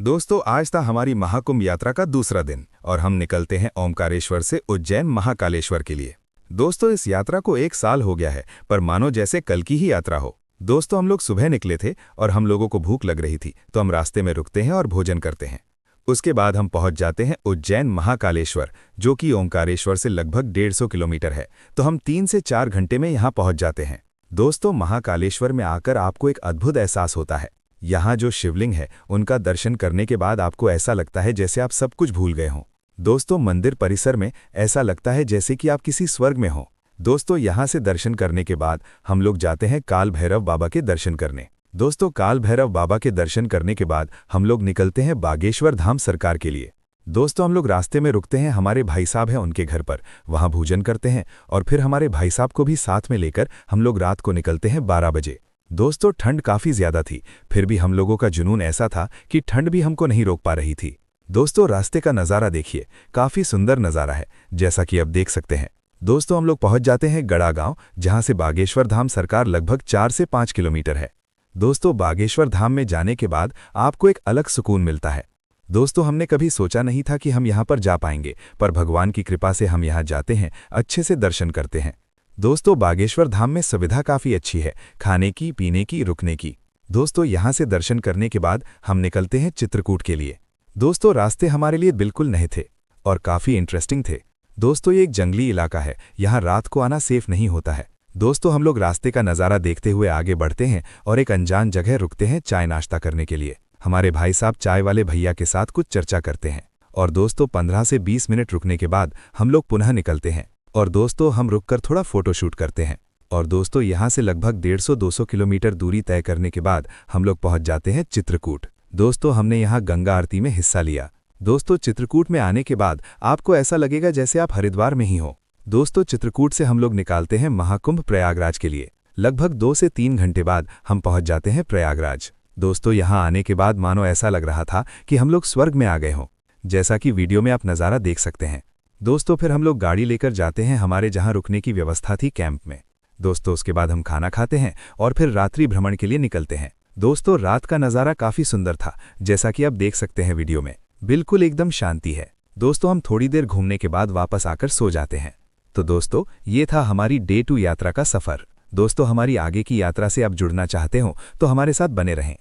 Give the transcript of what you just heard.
दोस्तों, आज था हमारी महाकुंभ यात्रा का दूसरा दिन और हम निकलते हैं ओमकारेश्वर से उज्जैन महाकालेश्वर के लिए। दोस्तों, इस यात्रा को 1 साल हो गया है, पर मानो जैसे कल की ही यात्रा हो। दोस्तों, हम लोग सुबह निकले थे और हम लोगों को भूख लग रही थी, तो हम रास्ते में रुकते हैं और भोजन करते हैं। उसके बाद हम पहुंच जाते हैं उज्जैन महाकालेश्वर, जो कि ओमकारेश्वर से लगभग 150 किलोमीटर है। तो हम 3 से 4 घंटे में यहाँ पहुंच जाते हैं। दोस्तों, महाकालेश्वर में आकर आपको एक अद्भुत एहसास होता है। यहाँ जो शिवलिंग है, उनका दर्शन करने के बाद आपको ऐसा लगता है जैसे आप सब कुछ भूल गए हों। दोस्तों, मंदिर परिसर में ऐसा लगता है जैसे कि आप किसी स्वर्ग में हों। दोस्तों, यहाँ से दर्शन करने के बाद हम लोग जाते हैं काल भैरव बाबा के दर्शन करने। दोस्तों, काल भैरव बाबा के दर्शन करने के बाद हम लोग निकलते हैं बागेश्वर धाम सरकार के लिए। दोस्तों, हम लोग रास्ते में रुकते हैं, हमारे भाई साहब हैं उनके घर पर, वहाँ भोजन करते हैं और फिर हमारे भाई साहब को भी साथ में लेकर हम लोग रात को निकलते हैं 12 बजे। दोस्तों, ठंड काफ़ी ज़्यादा थी, फिर भी हम लोगों का जुनून ऐसा था कि ठंड भी हमको नहीं रोक पा रही थी। दोस्तों, रास्ते का नज़ारा देखिए, काफ़ी सुंदर नज़ारा है, जैसा कि अब देख सकते हैं। दोस्तों, हम लोग पहुंच जाते हैं गड़ा गांव, जहां से बागेश्वर धाम सरकार लगभग 4 से 5 किलोमीटर है। दोस्तों, बागेश्वर धाम में जाने के बाद आपको एक अलग सुकून मिलता है। दोस्तों, हमने कभी सोचा नहीं था कि हम यहाँ पर जा पाएंगे, पर भगवान की कृपा से हम यहाँ जाते हैं, अच्छे से दर्शन करते हैं। दोस्तों, बागेश्वर धाम में सुविधा काफ़ी अच्छी है, खाने की, पीने की, रुकने की। दोस्तों, यहाँ से दर्शन करने के बाद हम निकलते हैं चित्रकूट के लिए। दोस्तों, रास्ते हमारे लिए बिल्कुल नए थे और काफ़ी इंटरेस्टिंग थे। दोस्तों, ये एक जंगली इलाका है, यहाँ रात को आना सेफ नहीं होता है। दोस्तों, हम लोग रास्ते का नज़ारा देखते हुए आगे बढ़ते हैं और एक अनजान जगह रुकते हैं चाय नाश्ता करने के लिए। हमारे भाई साहब चाय वाले भैया के साथ कुछ चर्चा करते हैं और दोस्तों 15 से 20 मिनट रुकने के बाद हम लोग पुनः निकलते हैं और दोस्तों हम रुककर थोड़ा फोटोशूट करते हैं। और दोस्तों, यहाँ से लगभग 150-200 किलोमीटर दूरी तय करने के बाद हम लोग पहुँच जाते हैं चित्रकूट। दोस्तों, हमने यहाँ गंगा आरती में हिस्सा लिया। दोस्तों, चित्रकूट में आने के बाद आपको ऐसा लगेगा जैसे आप हरिद्वार में ही हो। दोस्तों, चित्रकूट से हम लोग निकालते हैं महाकुंभ प्रयागराज के लिए। लगभग 2 से 3 घंटे बाद हम पहुँच जाते हैं प्रयागराज। दोस्तों, यहाँ आने के बाद मानो ऐसा लग रहा था कि हम लोग स्वर्ग में आ गए हों, जैसा कि वीडियो में आप नज़ारा देख सकते हैं। दोस्तों, फिर हम लोग गाड़ी लेकर जाते हैं हमारे जहां रुकने की व्यवस्था थी, कैंप में। दोस्तों, उसके बाद हम खाना खाते हैं और फिर रात्रि भ्रमण के लिए निकलते हैं। दोस्तों, रात का नज़ारा काफ़ी सुंदर था, जैसा कि आप देख सकते हैं वीडियो में, बिल्कुल एकदम शांति है। दोस्तों, हम थोड़ी देर घूमने के बाद वापस आकर सो जाते हैं। तो दोस्तों, ये था हमारी डे 2 यात्रा का सफ़र। दोस्तों, हमारी आगे की यात्रा से आप जुड़ना चाहते हो तो हमारे साथ बने रहें।